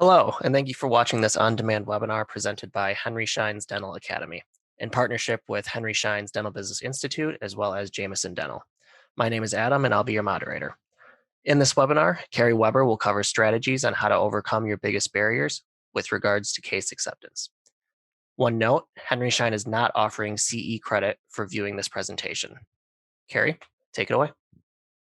Hello, and thank you for watching this on-demand webinar presented by Henry Schein's Dental Academy in partnership with Henry Schein's Dental Business Institute as well as Jameson Dental. My name is Adam and I'll be your moderator. In this webinar, Carrie Weber will cover strategies on how to overcome your biggest barriers with regards to case acceptance. One note, Henry Schein is not offering CE credit for viewing this presentation. Carrie, take it away.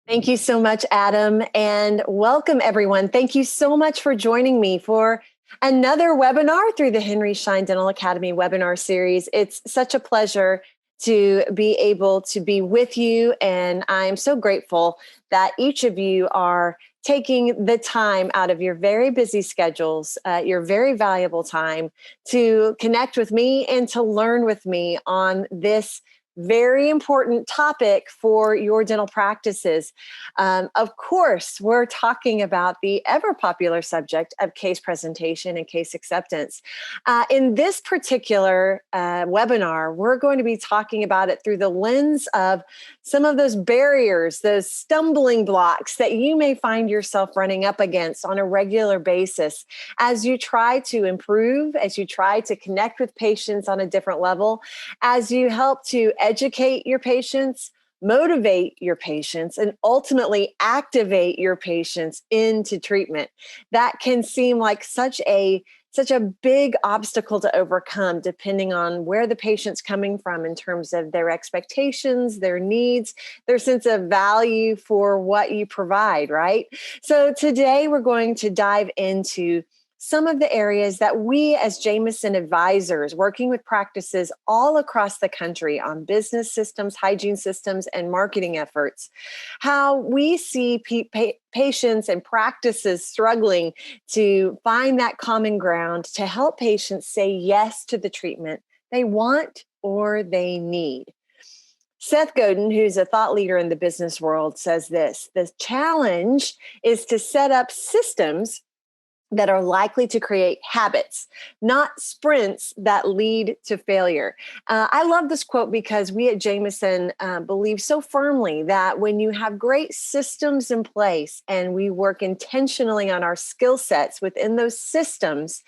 Thank you so much, Adam, and welcome everyone. Thank you so much for joining me for another webinar through the Henry Schein Dental Academy webinar series. It's such a pleasure to be able to be with you, and I'm so grateful that each of you are taking the time out of your very busy schedules, your very valuable time to connect with me and to learn with me on this very important topic for your dental practices. Of course, we're talking about the ever popular subject of case presentation and case acceptance. In this particular webinar, we're going to be talking about it through the lens of some of those barriers, those stumbling blocks that you may find yourself running up against on a regular basis as you try to improve, as you try to connect with patients on a different level, as you help to educate your patients, motivate your patients, and ultimately activate your patients into treatment. That can seem like such a big obstacle to overcome, depending on where the patient's coming from in terms of their expectations, their needs, their sense of value for what you provide, right? So today we're going to dive into some of the areas that we as Jameson advisors working with practices all across the country on business systems, hygiene systems, and marketing efforts, how we see patients and practices struggling to find that common ground to help patients say yes to the treatment they want or they need. Seth Godin, who's a thought leader in the business world, says this: the challenge is to set up systems that are likely to create habits, not sprints that lead to failure. I love this quote because we at Jameson believe so firmly that when you have great systems in place and we work intentionally on our skill sets within those systems,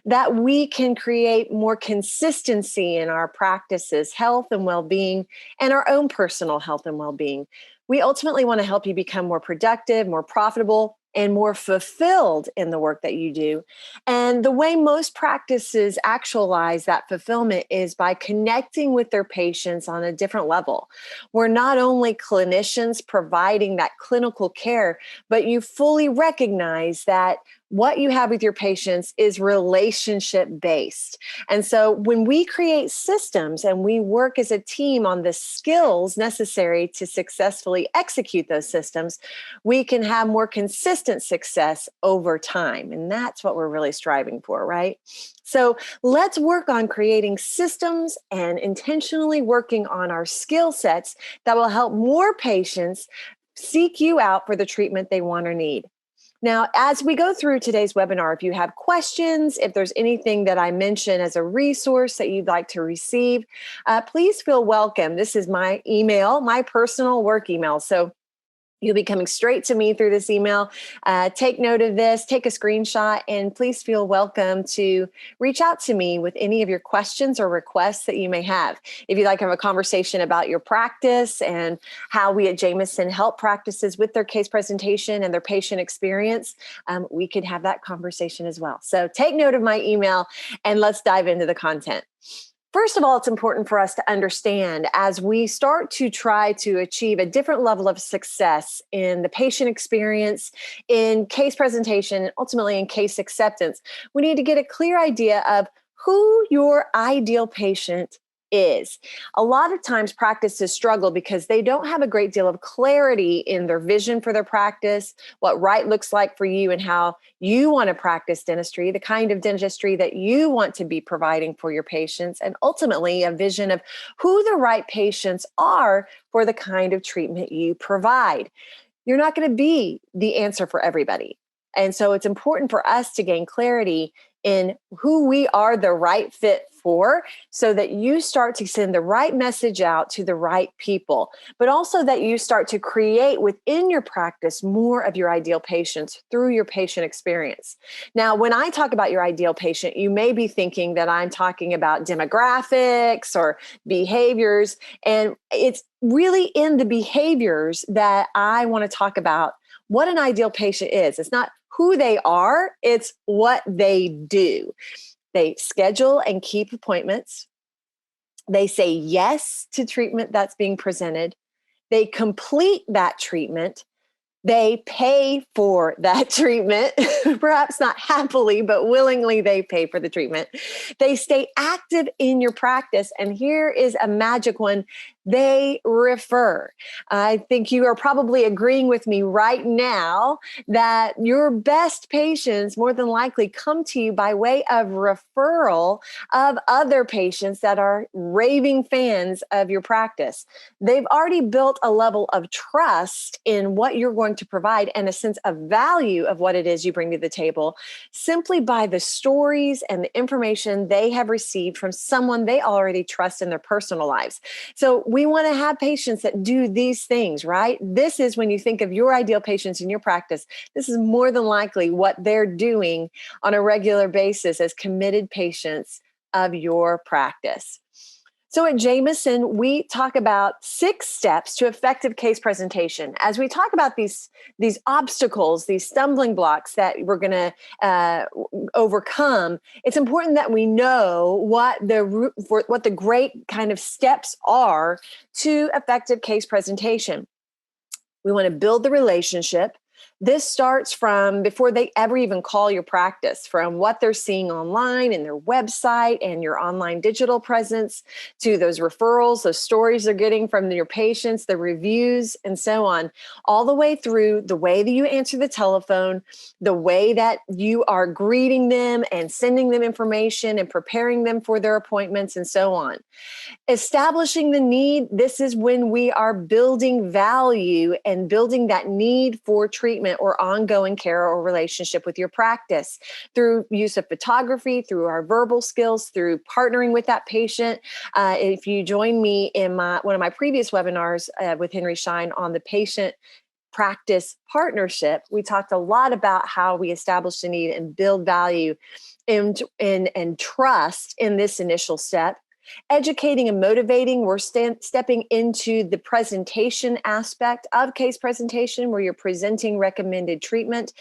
that we can create more consistency in our practices, health and well-being, and our own personal health and well-being. We ultimately want to help you become more productive, more profitable, and more fulfilled in the work that you do. And the way most practices actualize that fulfillment is by connecting with their patients on a different level. We're not only clinicians providing that clinical care, but you fully recognize that what you have with your patients is relationship based. And so when we create systems and we work as a team on the skills necessary to successfully execute those systems, we can have more consistent success over time. And that's what we're really striving for, right? So let's work on creating systems and intentionally working on our skill sets that will help more patients seek you out for the treatment they want or need. Now, as we go through today's webinar, if you have questions, if there's anything that I mention as a resource that you'd like to receive, please feel welcome. This is my email, my personal work email. So you'll be coming straight to me through this email. Take note of this, take a screenshot, and please feel welcome to reach out to me with any of your questions or requests that you may have. If you'd like to have a conversation about your practice and how we at Jameson help practices with their case presentation and their patient experience, we could have that conversation as well. So take note of my email and let's dive into the content. First of all, it's important for us to understand as we start to try to achieve a different level of success in the patient experience, in case presentation, and ultimately in case acceptance, we need to get a clear idea of who your ideal patient is. A lot of times practices struggle because they don't have a great deal of clarity in their vision for their practice, what right looks like for you and how you want to practice dentistry, the kind of dentistry that you want to be providing for your patients, and ultimately a vision of who the right patients are for the kind of treatment you provide. You're not going to be the answer for everybody. And so it's important for us to gain clarity in who we are the right fit for, so that you start to send the right message out to the right people, but also that you start to create within your practice more of your ideal patients through your patient experience. Now, when I talk about your ideal patient, you may be thinking that I'm talking about demographics or behaviors, and it's really in the behaviors that I want to talk about what an ideal patient is. It's not who they are, it's what they do. They schedule and keep appointments. They say yes to treatment that's being presented. They complete that treatment. They pay for that treatment, perhaps not happily, but willingly they pay for the treatment. They stay active in your practice. And here is a magic one. They refer. I think you are probably agreeing with me right now that your best patients more than likely come to you by way of referral of other patients that are raving fans of your practice. They've already built a level of trust in what you're going to provide and a sense of value of what it is you bring to the table simply by the stories and the information they have received from someone they already trust in their personal lives. So we want to have patients that do these things, right? This is when you think of your ideal patients in your practice, this is more than likely what they're doing on a regular basis as committed patients of your practice. So at Jameson, we talk about 6 steps to effective case presentation. As we talk about these obstacles, these stumbling blocks that we're going to overcome, it's important that we know what the great kind of steps are to effective case presentation. We want to build the relationship. This starts from before they ever even call your practice, from what they're seeing online in their website and your online digital presence, to those referrals, those stories they're getting from your patients, the reviews, and so on, all the way through the way that you answer the telephone, the way that you are greeting them and sending them information and preparing them for their appointments, and so on. Establishing the need, this is when we are building value and building that need for treatment or ongoing care or relationship with your practice through use of photography, through our verbal skills, through partnering with that patient. If you join me in one of my previous webinars with Henry Schein on the patient practice partnership, we talked a lot about how we establish a need and build value and trust in this initial step. Educating and motivating, we're stepping into the presentation aspect of case presentation where you're presenting recommended treatment,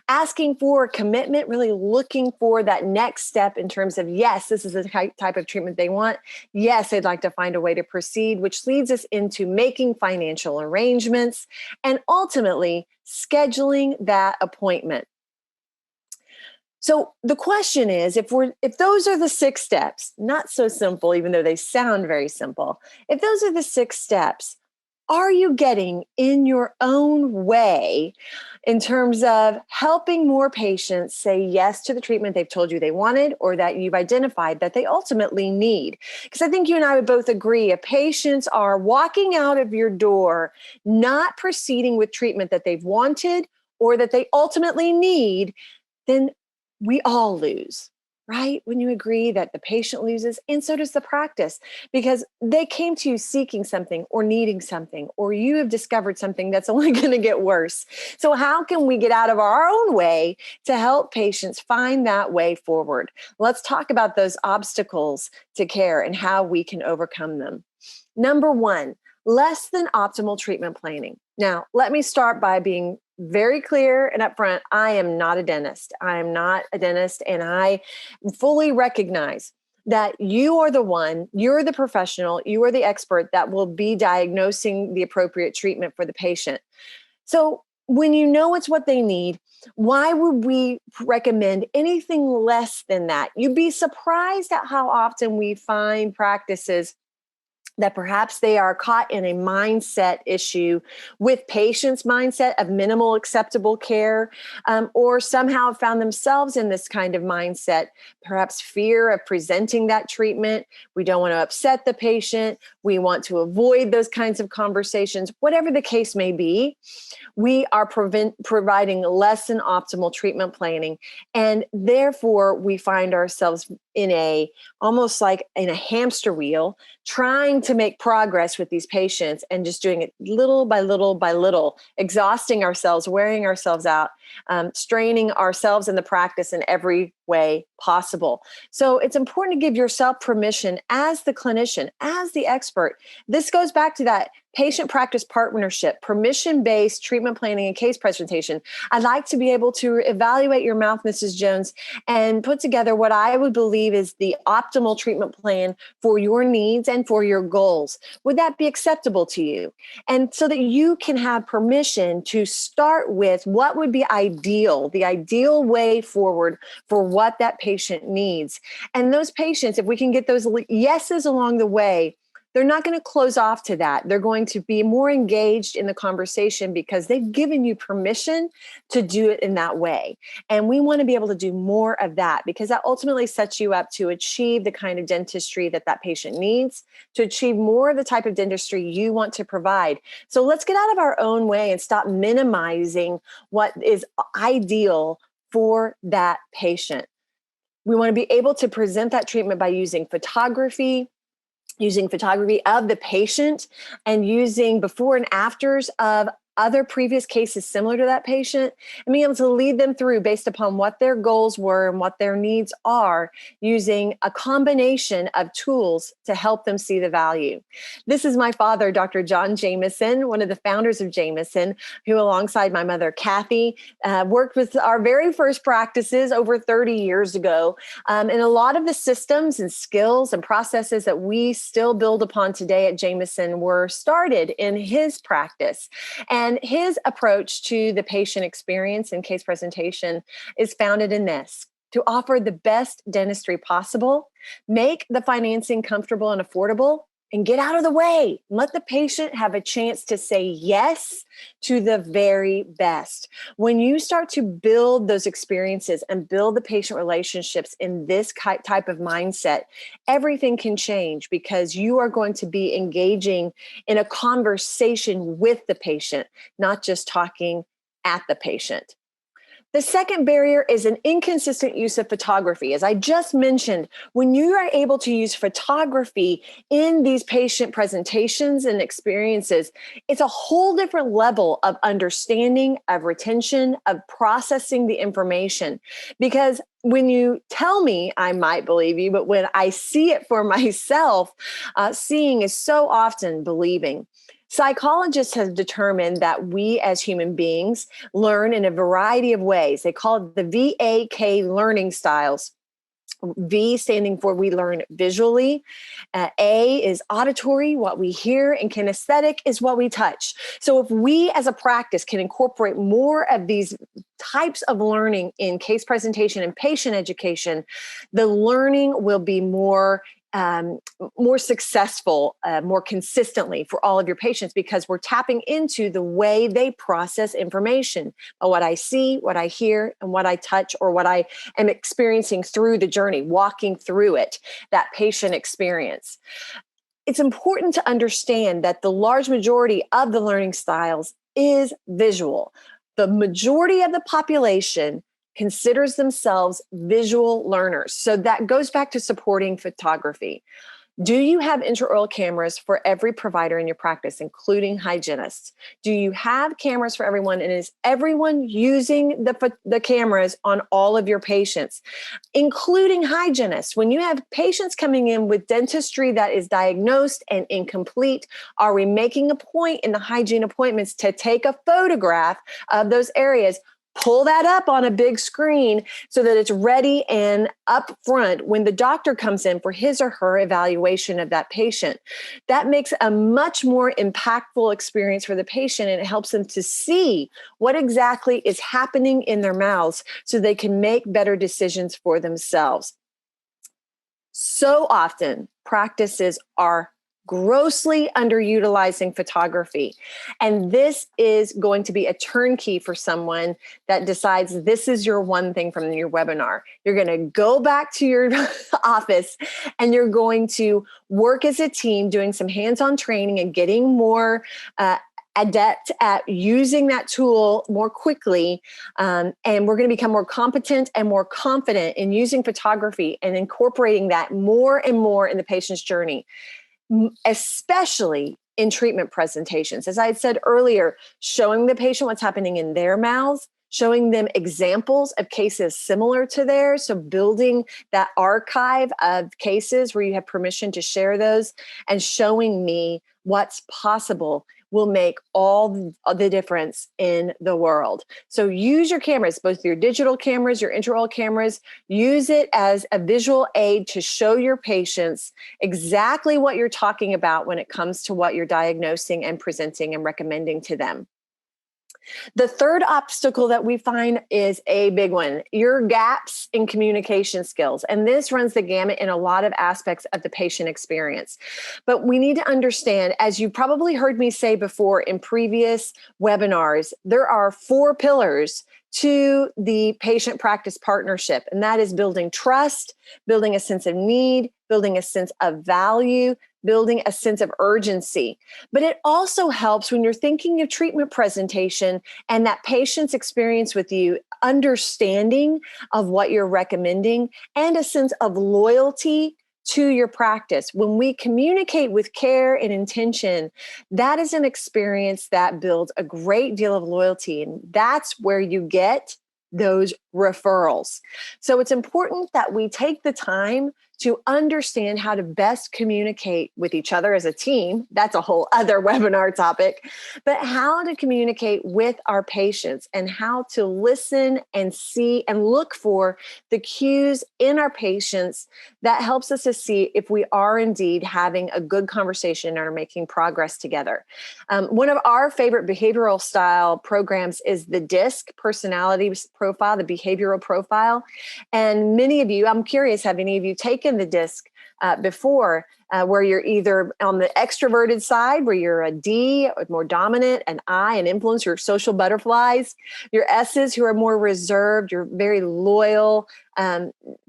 asking for a commitment, really looking for that next step in terms of, yes, this is the type of treatment they want. Yes, they'd like to find a way to proceed, which leads us into making financial arrangements and ultimately scheduling that appointment. So the question is, if those are the 6 steps, not so simple, even though they sound very simple, if those are the 6 steps, are you getting in your own way in terms of helping more patients say yes to the treatment they've told you they wanted or that you've identified that they ultimately need? Because I think you and I would both agree, if patients are walking out of your door, not proceeding with treatment that they've wanted or that they ultimately need, then we all lose, right? When you agree that the patient loses, and so does the practice, because they came to you seeking something or needing something, or you have discovered something that's only going to get worse. So how can we get out of our own way to help patients find that way forward? Let's talk about those obstacles to care and how we can overcome them. Number 1, less than optimal treatment planning. Now, let me start by being very clear and upfront. I am not a dentist. I am not a dentist, and I fully recognize that you are the one, you're the professional, you are the expert that will be diagnosing the appropriate treatment for the patient. So when you know it's what they need, why would we recommend anything less than that? You'd be surprised at how often we find practices that perhaps they are caught in a mindset issue with patients' mindset of minimal acceptable care, or somehow found themselves in this kind of mindset, perhaps fear of presenting that treatment. We don't want to upset the patient. We want to avoid those kinds of conversations, whatever the case may be. We are providing less than optimal treatment planning. And therefore, we find ourselves in almost like in a hamster wheel, trying to make progress with these patients and just doing it little by little by little, exhausting ourselves, wearing ourselves out, straining ourselves in the practice in every way possible. So it's important to give yourself permission as the clinician, as the expert. This goes back to that patient practice partnership, permission-based treatment planning and case presentation. I'd like to be able to evaluate your mouth, Mrs. Jones, and put together what I would believe is the optimal treatment plan for your needs and for your goals. Would that be acceptable to you? And so that you can have permission to start with what would be ideal, the ideal way forward for what that patient needs. And those patients, if we can get those yeses along the way, they're not going to close off to that. They're going to be more engaged in the conversation because they've given you permission to do it in that way. And we want to be able to do more of that because that ultimately sets you up to achieve the kind of dentistry that that patient needs, to achieve more of the type of dentistry you want to provide. So let's get out of our own way and stop minimizing what is ideal for that patient. We want to be able to present that treatment by using photography of the patient and using before and afters of other previous cases similar to that patient, and being able to lead them through based upon what their goals were and what their needs are, using a combination of tools to help them see the value. This is my father, Dr. John Jameson, one of the founders of Jameson, who alongside my mother, Kathy, worked with our very first practices over 30 years ago. And a lot of the systems and skills and processes that we still build upon today at Jameson were started in his practice. And his approach to the patient experience and case presentation is founded in this: to offer the best dentistry possible, make the financing comfortable and affordable, and get out of the way. Let the patient have a chance to say yes to the very best. When you start to build those experiences and build the patient relationships in this type of mindset, everything can change because you are going to be engaging in a conversation with the patient, not just talking at the patient. The second barrier is an inconsistent use of photography. As I just mentioned, when you are able to use photography in these patient presentations and experiences, it's a whole different level of understanding, of retention, of processing the information. Because when you tell me, I might believe you, but when I see it for myself, seeing is so often believing. Psychologists have determined that we as human beings learn in a variety of ways. They call it the VAK learning styles. V standing for we learn visually. A is auditory, what we hear, and kinesthetic is what we touch. So if we as a practice can incorporate more of these types of learning in case presentation and patient education, the learning will be more successful, more consistently for all of your patients, because we're tapping into the way they process information, what I see, what I hear, and what I touch, or what I am experiencing through the journey, walking through it, that patient experience. It's important to understand that the large majority of the learning styles is visual. The majority of the population considers themselves visual learners. So that goes back to supporting photography. Do you have intraoral cameras for every provider in your practice, including hygienists? Do you have cameras for everyone? And is everyone using the cameras on all of your patients, including hygienists? When you have patients coming in with dentistry that is diagnosed and incomplete, are we making a point in the hygiene appointments to take a photograph of those areas? Pull that up on a big screen so that it's ready and up front when the doctor comes in for his or her evaluation of that patient. That makes a much more impactful experience for the patient, and it helps them to see what exactly is happening in their mouths so they can make better decisions for themselves. So often, practices are grossly underutilizing photography. And this is going to be a turnkey for someone that decides this is your one thing from your webinar. You're going to go back to your office and you're going to work as a team doing some hands-on training and getting more adept at using that tool more quickly. And we're going to become more competent and more confident in using photography and incorporating that more and more in the patient's journey, especially in treatment presentations. As I had said earlier, showing the patient what's happening in their mouths, showing them examples of cases similar to theirs. So building that archive of cases where you have permission to share those and showing me what's possible will make all the difference in the world. So use your cameras, both your digital cameras, your intraoral cameras, use it as a visual aid to show your patients exactly what you're talking about when it comes to what you're diagnosing and presenting and recommending to them. The third obstacle that we find is a big one, your gaps in communication skills. And this runs the gamut in a lot of aspects of the patient experience. But we need to understand, as you probably heard me say before in previous webinars, there are 4 pillars to the patient practice partnership. And that is building trust, building a sense of need, building a sense of value, building a sense of urgency. But it also helps when you're thinking of treatment presentation and that patient's experience with you, understanding of what you're recommending, and a sense of loyalty to your practice. When we communicate with care and intention, that is an experience that builds a great deal of loyalty. And that's where you get those referrals. So it's important that we take the time to understand how to best communicate with each other as a team. That's a whole other webinar topic, but how to communicate with our patients and how to listen and see and look for the cues in our patients that helps us to see if we are indeed having a good conversation and are making progress together. One of our favorite behavioral style programs is the DISC personality profile, the behavioral profile. And many of you, I'm curious, have any of you taken the DISC before, where you're either on the extroverted side, where you're a D, more dominant, an I, an influence, you're social butterflies, your S's who are more reserved, you're very loyal,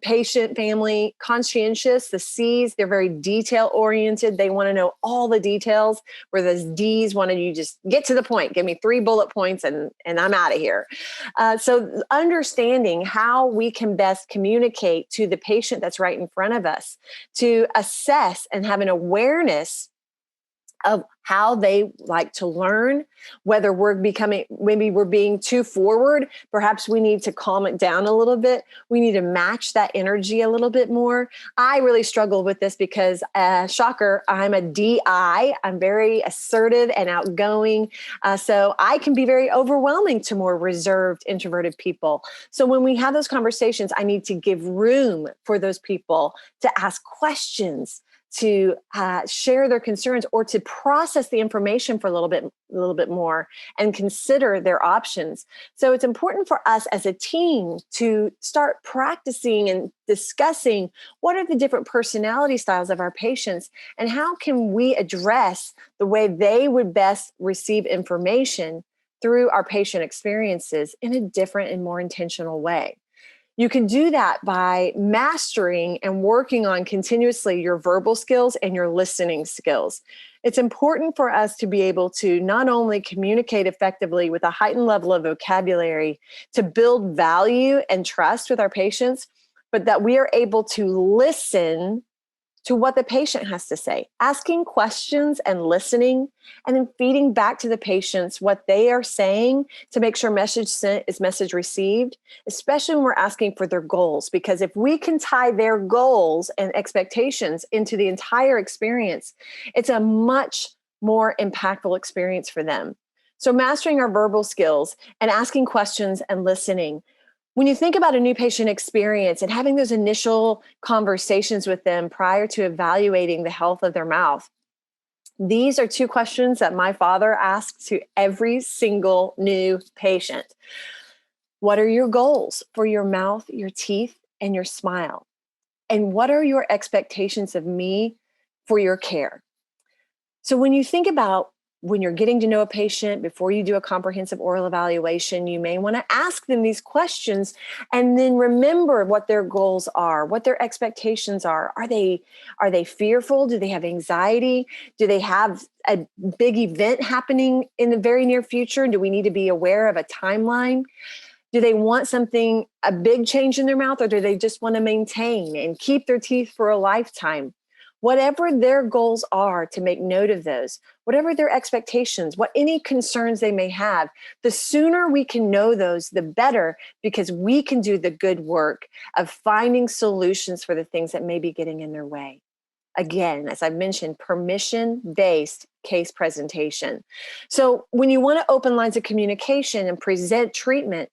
patient, family, conscientious. The C's, they're very detail oriented. They want to know all the details, where those D's want to you just get to the point, give me 3 bullet points and I'm out of here. So understanding how we can best communicate to the patient that's right in front of us to assess and have an awareness of how they like to learn, whether maybe we're being too forward. Perhaps we need to calm it down a little bit. We need to match that energy a little bit more. I really struggle with this because, shocker, I'm a DI. I'm very assertive and outgoing. So I can be very overwhelming to more reserved, introverted people. So when we have those conversations, I need to give room for those people to ask questions, to share their concerns, or to process the information for a little bit more and consider their options. So it's important for us as a team to start practicing and discussing what are the different personality styles of our patients and how can we address the way they would best receive information through our patient experiences in a different and more intentional way. You can do that by mastering and working on continuously your verbal skills and your listening skills. It's important for us to be able to not only communicate effectively with a heightened level of vocabulary to build value and trust with our patients, but that we are able to listen to what the patient has to say, asking questions and listening, and then feeding back to the patients what they are saying to make sure message sent is message received, especially when we're asking for their goals. Because if we can tie their goals and expectations into the entire experience, it's a much more impactful experience for them. So mastering our verbal skills and asking questions and listening. When you think about a new patient experience and having those initial conversations with them prior to evaluating the health of their mouth, these are 2 questions that my father asks to every single new patient. What are your goals for your mouth, your teeth, and your smile? And what are your expectations of me for your care? So when you think about when you're getting to know a patient before you do a comprehensive oral evaluation, you may want to ask them these questions and then remember what their goals are, what their expectations are. Are they fearful? Do they have anxiety? Do they have a big event happening in the very near future? Do we need to be aware of a timeline? Do they want something, a big change in their mouth, or do they just want to maintain and keep their teeth for a lifetime? Whatever their goals are, to make note of those, whatever their expectations, what any concerns they may have, the sooner we can know those, the better, because we can do the good work of finding solutions for the things that may be getting in their way. Again, as I mentioned, permission-based case presentation. So when you want to open lines of communication and present treatment,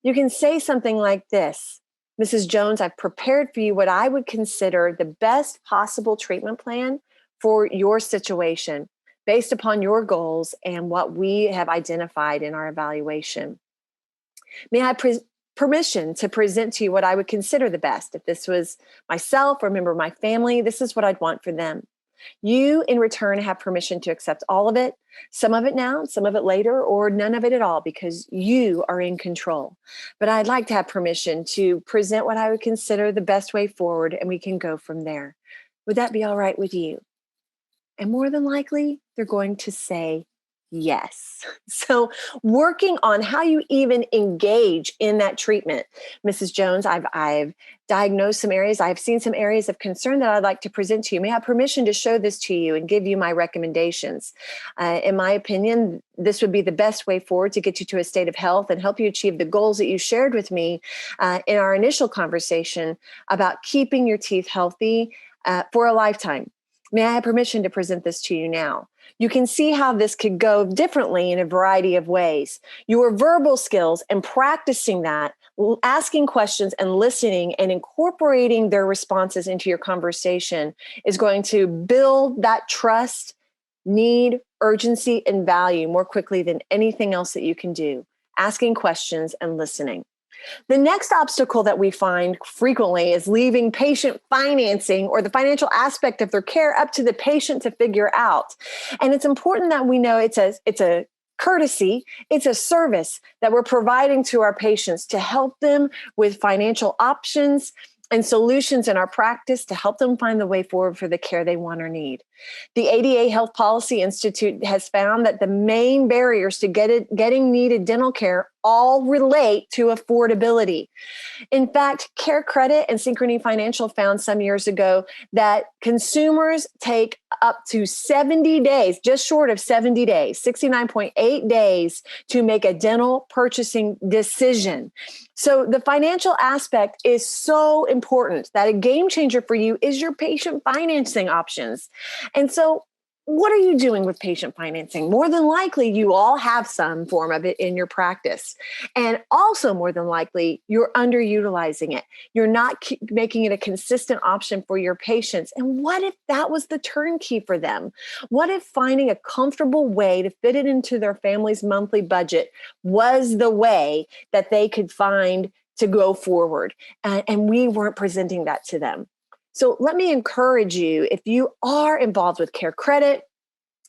you can say something like this: Mrs. Jones, I've prepared for you what I would consider the best possible treatment plan for your situation based upon your goals and what we have identified in our evaluation. May I permission to present to you what I would consider the best? If this was myself or a member of my family, this is what I'd want for them. You, in return, have permission to accept all of it, some of it now, some of it later, or none of it at all, because you are in control. But I'd like to have permission to present what I would consider the best way forward, and we can go from there. Would that be all right with you? And more than likely, they're going to say yes. So, working on how you even engage in that treatment. Mrs. Jones, I've diagnosed some areas. I've seen some areas of concern that I'd like to present to you. May I have permission to show this to you and give you my recommendations? In my opinion, this would be the best way forward to get you to a state of health and help you achieve the goals that you shared with me in our initial conversation about keeping your teeth healthy for a lifetime. May I have permission to present this to you now? You can see how this could go differently in a variety of ways. Your verbal skills and practicing that, asking questions and listening and incorporating their responses into your conversation is going to build that trust, need, urgency, and value more quickly than anything else that you can do. Asking questions and listening. The next obstacle that we find frequently is leaving patient financing or the financial aspect of their care up to the patient to figure out. And it's important that we know it's a courtesy, it's a service that we're providing to our patients to help them with financial options and solutions in our practice to help them find the way forward for the care they want or need. The ADA Health Policy Institute has found that the main barriers to getting needed dental care all relate to affordability. In fact, Care Credit and Synchrony Financial found some years ago that consumers take up to 70 days, just short of 70 days, 69.8 days to make a dental purchasing decision. So the financial aspect is so important that a game changer for you is your patient financing options. And so what are you doing with patient financing? More than likely, you all have some form of it in your practice. And also, more than likely, you're underutilizing it. You're not making it a consistent option for your patients. And what if that was the turnkey for them? What if finding a comfortable way to fit it into their family's monthly budget was the way that they could find to go forward? And we weren't presenting that to them. So let me encourage you, if you are involved with Care Credit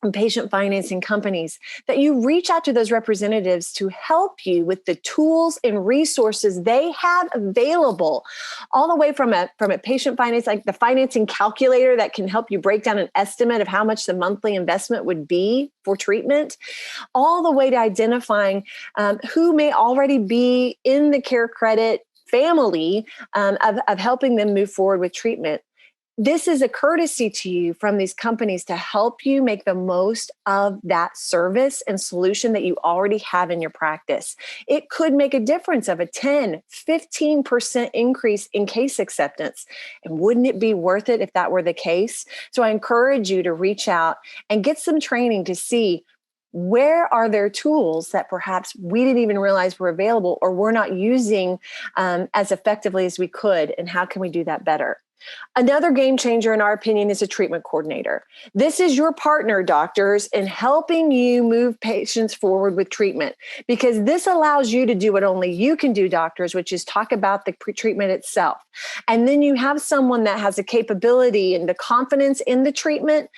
and patient financing companies, that you reach out to those representatives to help you with the tools and resources they have available, all the way from a patient finance, like the financing calculator that can help you break down an estimate of how much the monthly investment would be for treatment, all the way to identifying who may already be in the Care Credit family of helping them move forward with treatment. This is a courtesy to you from these companies to help you make the most of that service and solution that you already have in your practice. It could make a difference of a 10, 15% increase in case acceptance. And wouldn't it be worth it if that were the case? So I encourage you to reach out and get some training to see where are there tools that perhaps we didn't even realize were available or we're not using as effectively as we could, and how can we do that better? Another game changer, in our opinion, is a treatment coordinator. This is your partner, doctors, in helping you move patients forward with treatment, because this allows you to do what only you can do, doctors, which is talk about the treatment itself. And then you have someone that has the capability and the confidence in the treatment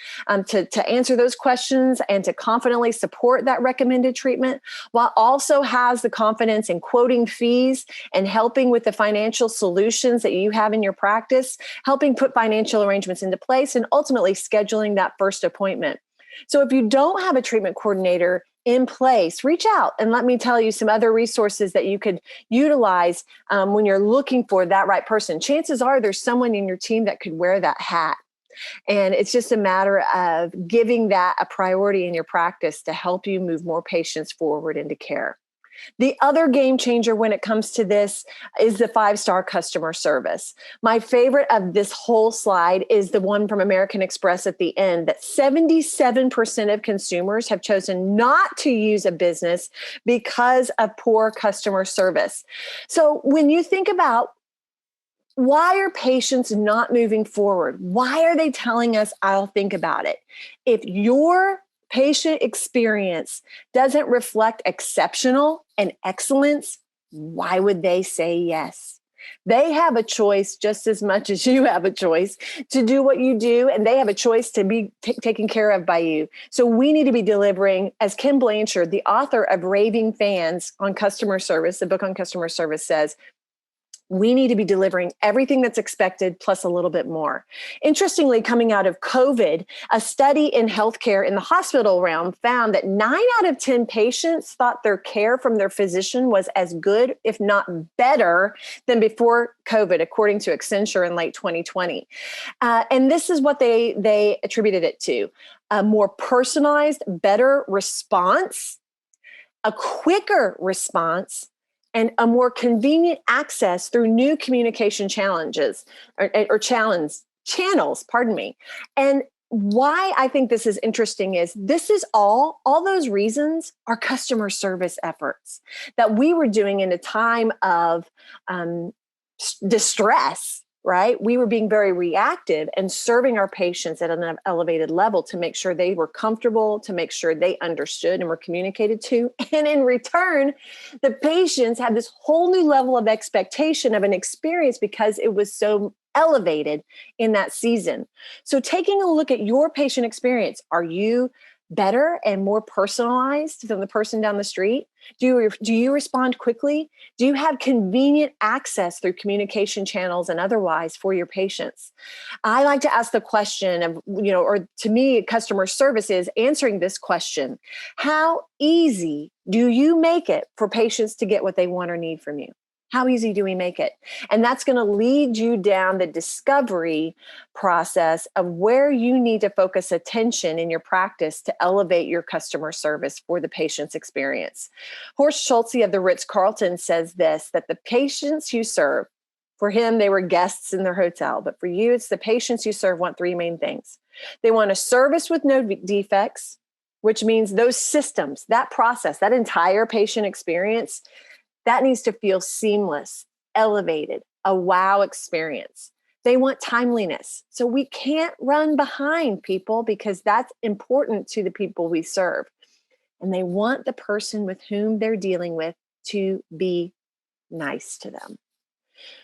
to answer those questions and to confidently support that recommended treatment, while also has the confidence in quoting fees and helping with the financial solutions that you have in your practice, helping put financial arrangements into place, and ultimately scheduling that first appointment. So if you don't have a treatment coordinator in place, reach out and let me tell you some other resources that you could utilize when you're looking for that right person. Chances are there's someone in your team that could wear that hat. And it's just a matter of giving that a priority in your practice to help you move more patients forward into care. The other game changer when it comes to this is the 5-star customer service. My favorite of this whole slide is the one from American Express at the end, that 77% of consumers have chosen not to use a business because of poor customer service. So when you think about, why are patients not moving forward? Why are they telling us, I'll think about it? If your patient experience doesn't reflect exceptional and excellence, why would they say yes? They have a choice just as much as you have a choice to do what you do, and they have a choice to be taken care of by you. So we need to be delivering, as Kim Blanchard, the author of Raving Fans on Customer Service, the book on customer service, says, we need to be delivering everything that's expected plus a little bit more. Interestingly, coming out of COVID, a study in healthcare in the hospital realm found that 9 out of 10 patients thought their care from their physician was as good, if not better, than before COVID, according to Accenture in late 2020. And this is what they attributed it to: a more personalized, better response, a quicker response, and a more convenient access through new communication challenges or channels, pardon me. And why I think this is interesting is this is all those reasons are customer service efforts that we were doing in a time of distress, right? We were being very reactive and serving our patients at an elevated level to make sure they were comfortable, to make sure they understood and were communicated to. And in return, the patients had this whole new level of expectation of an experience because it was so elevated in that season. So taking a look at your patient experience, are you better and more personalized than the person down the street? Do you respond quickly? Do you have convenient access through communication channels and otherwise for your patients? I like to ask the question of, or to me, customer service is answering this question: how easy do you make it for patients to get what they want or need from you? How easy do we make it? And that's going to lead you down the discovery process of where you need to focus attention in your practice to elevate your customer service for the patient's experience. Horst Schulze of the Ritz-Carlton says this, that the patients you serve, for him, they were guests in their hotel, but for you, it's the patients you serve want 3 main things. They want a service with no defects, which means those systems, that process, that entire patient experience, that needs to feel seamless, elevated, a wow experience. They want timeliness. So we can't run behind people because that's important to the people we serve. And they want the person with whom they're dealing with to be nice to them.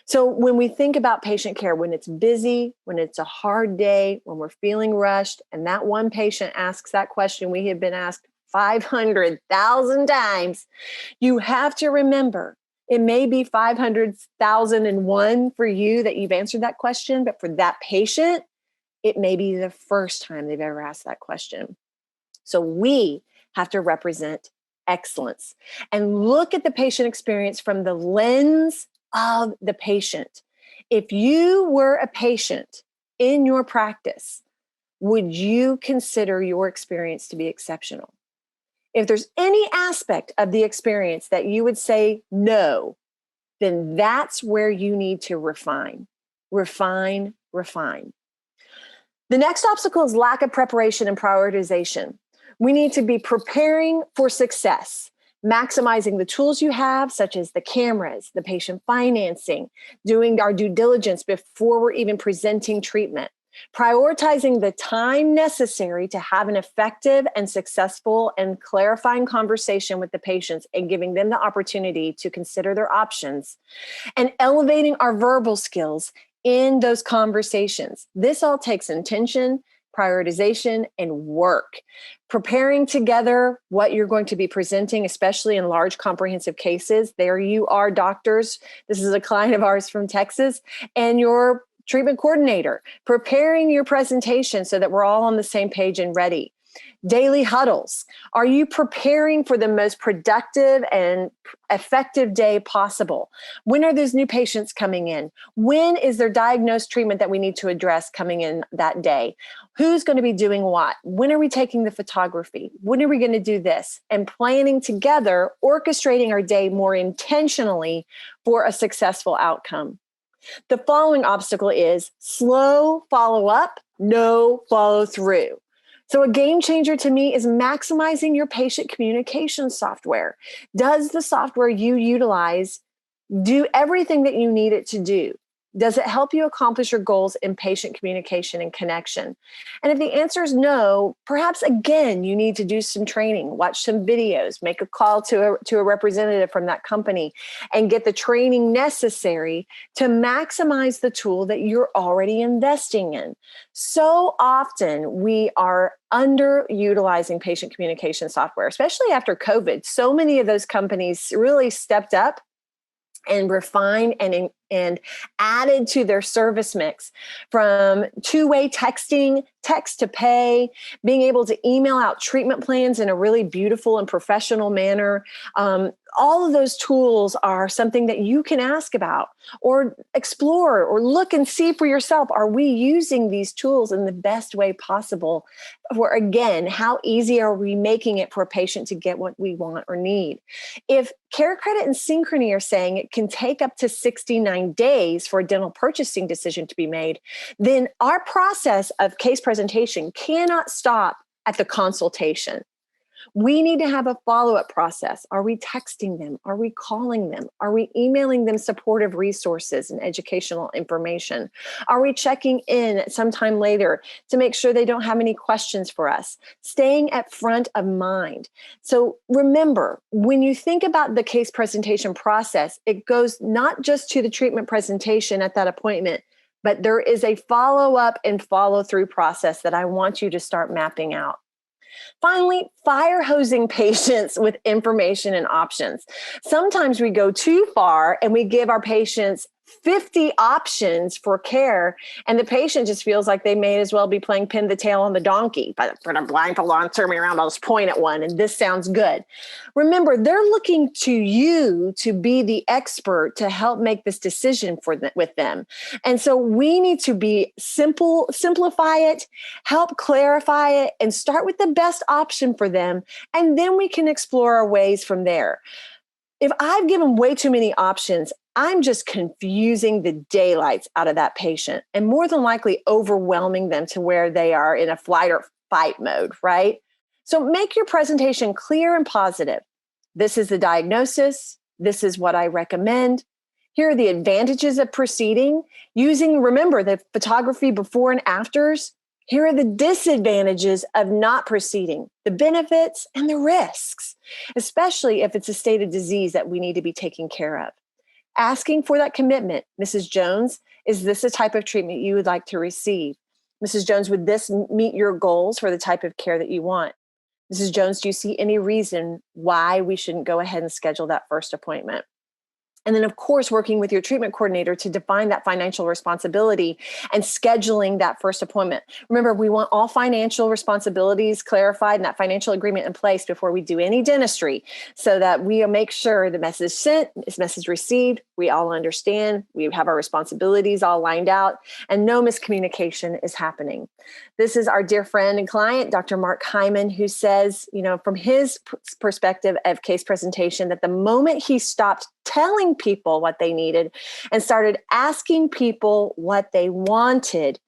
So when we think about patient care, when it's busy, when it's a hard day, when we're feeling rushed, and that one patient asks that question we have been asked 500,000 times, you have to remember it may be 500,001 for you that you've answered that question, but for that patient, it may be the first time they've ever asked that question. So we have to represent excellence and look at the patient experience from the lens of the patient. If you were a patient in your practice, would you consider your experience to be exceptional? If there's any aspect of the experience that you would say no, then that's where you need to refine. The next obstacle is lack of preparation and prioritization. We need to be preparing for success, maximizing the tools you have, such as the cameras, the patient financing, doing our due diligence before we're even presenting treatment, prioritizing the time necessary to have an effective and successful and clarifying conversation with the patients and giving them the opportunity to consider their options, and elevating our verbal skills in those conversations. This all takes intention, prioritization, and work. Preparing together what you're going to be presenting, especially in large comprehensive cases. There you are, doctors. This is a client of ours from Texas, and your treatment coordinator, preparing your presentation so that we're all on the same page and ready. Daily huddles. Are you preparing for the most productive and effective day possible? When are those new patients coming in? When is their diagnosed treatment that we need to address coming in that day? Who's going to be doing what? When are we taking the photography? When are we going to do this? And planning together, orchestrating our day more intentionally for a successful outcome. The following obstacle is slow follow up, no follow through. So a game changer to me is maximizing your patient communication software. Does the software you utilize do everything that you need it to do? Does it help you accomplish your goals in patient communication and connection? And if the answer is no, perhaps again, you need to do some training, watch some videos, make a call to a representative from that company, and get the training necessary to maximize the tool that you're already investing in. So often we are underutilizing patient communication software, especially after COVID. So many of those companies really stepped up and refined and added to their service mix, from two-way texting, text to pay, being able to email out treatment plans in a really beautiful and professional manner. All of those tools are something that you can ask about or explore or look and see for yourself. Are we using these tools in the best way possible? Or again, how easy are we making it for a patient to get what we want or need? If Care Credit and Synchrony are saying it can take up to 69 days for a dental purchasing decision to be made, then our process of case presentation cannot stop at the consultation. We need to have a follow-up process. Are we texting them? Are we calling them? Are we emailing them supportive resources and educational information? Are we checking in sometime later to make sure they don't have any questions for us? Staying at front of mind. So remember, when you think about the case presentation process, it goes not just to the treatment presentation at that appointment, but there is a follow-up and follow-through process that I want you to start mapping out. Finally, fire hosing patients with information and options. Sometimes we go too far and we give our patients 50 options for care, and the patient just feels like they may as well be playing pin the tail on the donkey. But put a blindfold on, turn me around, I'll just point at one, and this sounds good. Remember, they're looking to you to be the expert to help make this decision with them. And so we need to be simplify it, help clarify it, and start with the best option for them. And then we can explore our ways from there. If I've given way too many options, I'm just confusing the daylights out of that patient and more than likely overwhelming them to where they are in a flight or fight mode, right? So make your presentation clear and positive. This is the diagnosis. This is what I recommend. Here are the advantages of proceeding. Remember, the photography before and afters. Here are the disadvantages of not proceeding, the benefits and the risks, especially if it's a state of disease that we need to be taking care of. Asking for that commitment. Mrs. Jones, is this a type of treatment you would like to receive? Mrs. Jones, would this meet your goals for the type of care that you want? Mrs. Jones, do you see any reason why we shouldn't go ahead and schedule that first appointment? And then, of course, working with your treatment coordinator to define that financial responsibility and scheduling that first appointment. Remember, we want all financial responsibilities clarified and that financial agreement in place before we do any dentistry, so that we make sure the message sent is message received. We all understand. We have our responsibilities all lined out, and no miscommunication is happening. This is our dear friend and client, Dr. Mark Hyman, who says, from his perspective of case presentation, that the moment he stopped telling people what they needed and started asking people what they wanted,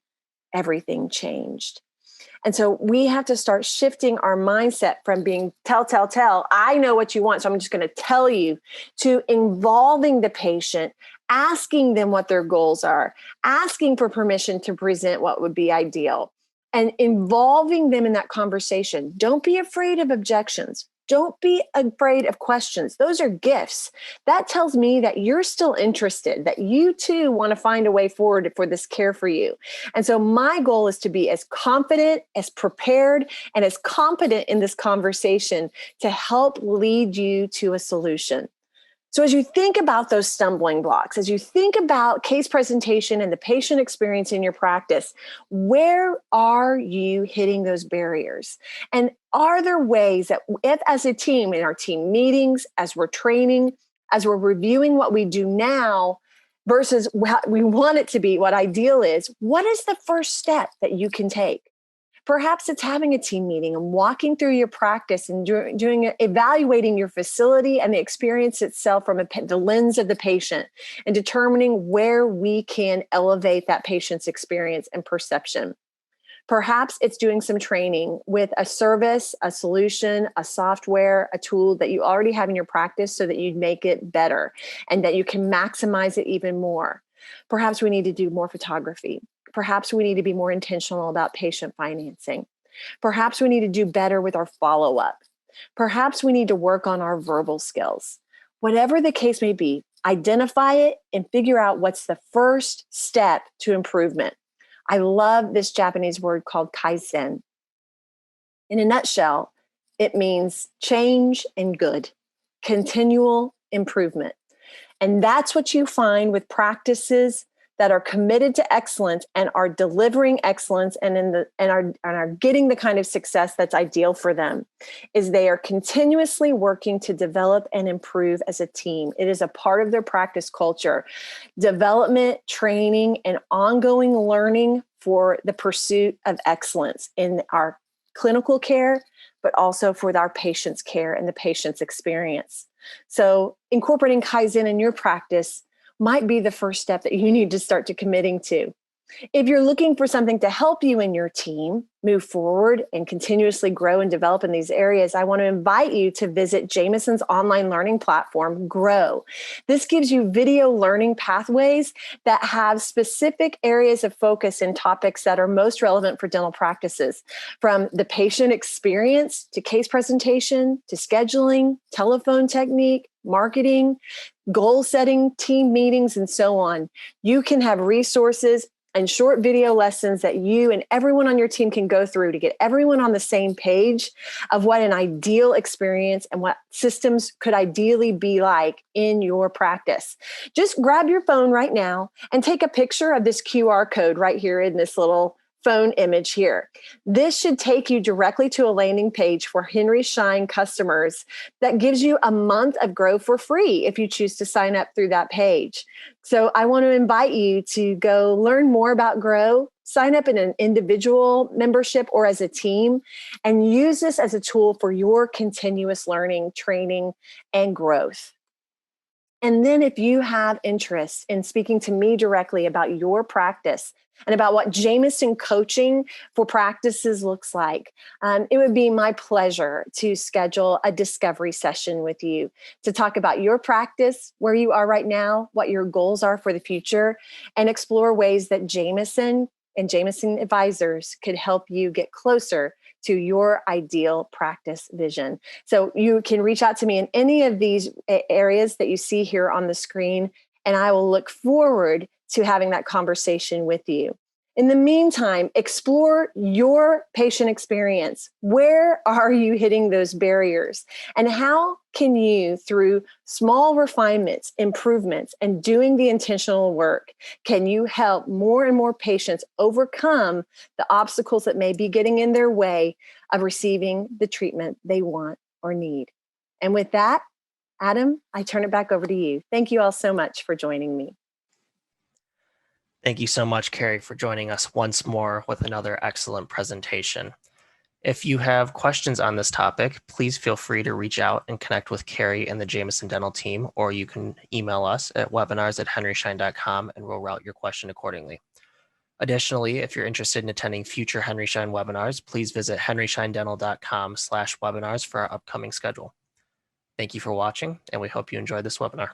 everything changed. And so we have to start shifting our mindset from being tell. I know what you want, so I'm just going to tell you, to involving the patient, asking them what their goals are, asking for permission to present what would be ideal, and involving them in that conversation. Don't be afraid of objections. Don't be afraid of questions. Those are gifts. That tells me that you're still interested, that you too want to find a way forward for this care for you. And so my goal is to be as confident, as prepared, and as competent in this conversation to help lead you to a solution. So as you think about those stumbling blocks, as you think about case presentation and the patient experience in your practice, where are you hitting those barriers? And are there ways that if as a team, in our team meetings, as we're training, as we're reviewing what we do now versus what we want it to be, what ideal is, what is the first step that you can take? Perhaps it's having a team meeting and walking through your practice and evaluating your facility and the experience itself from the lens of the patient and determining where we can elevate that patient's experience and perception. Perhaps it's doing some training with a service, a solution, a software, a tool that you already have in your practice so that you make it better and that you can maximize it even more. Perhaps we need to do more photography. Perhaps we need to be more intentional about patient financing. Perhaps we need to do better with our follow-up. Perhaps we need to work on our verbal skills. Whatever the case may be, identify it and figure out what's the first step to improvement. I love this Japanese word called kaizen. In a nutshell, it means change and good, continual improvement. And that's what you find with practices that are committed to excellence and are delivering excellence and are getting the kind of success that's ideal for them, is they are continuously working to develop and improve as a team. It is a part of their practice culture. Development, training, and ongoing learning for the pursuit of excellence in our clinical care, but also for our patients' care and the patient's experience. So incorporating Kaizen in your practice might be the first step that you need to start to committing to. If you're looking for something to help you and your team move forward and continuously grow and develop in these areas, I want to invite you to visit Jameson's online learning platform, Grow. This gives you video learning pathways that have specific areas of focus in topics that are most relevant for dental practices, from the patient experience to case presentation to scheduling, telephone technique, marketing, goal setting, team meetings, and so on. You can have resources and short video lessons that you and everyone on your team can go through to get everyone on the same page of what an ideal experience and what systems could ideally be like in your practice. Just grab your phone right now and take a picture of this QR code right here in this little phone image here. This should take you directly to a landing page for Henry Schein customers that gives you a month of Grow for free if you choose to sign up through that page. So I want to invite you to go learn more about Grow, sign up in an individual membership or as a team, and use this as a tool for your continuous learning, training, and growth. And then if you have interest in speaking to me directly about your practice and about what Jameson coaching for practices looks like, it would be my pleasure to schedule a discovery session with you to talk about your practice, where you are right now, what your goals are for the future, and explore ways that Jameson and Jameson advisors could help you get closer to your ideal practice vision. So you can reach out to me in any of these areas that you see here on the screen, and I will look forward to having that conversation with you. In the meantime, explore your patient experience. Where are you hitting those barriers? And how can you, through small refinements, improvements, and doing the intentional work, can you help more and more patients overcome the obstacles that may be getting in their way of receiving the treatment they want or need? And with that, Adam, I turn it back over to you. Thank you all so much for joining me. Thank you so much, Carrie, for joining us once more with another excellent presentation. If you have questions on this topic, please feel free to reach out and connect with Carrie and the Jameson Dental team, or you can email us at webinars@henryschein.com and we'll route your question accordingly. Additionally, if you're interested in attending future Henry Schein webinars, please visit henryscheindental.com/webinars for our upcoming schedule. Thank you for watching, and we hope you enjoyed this webinar.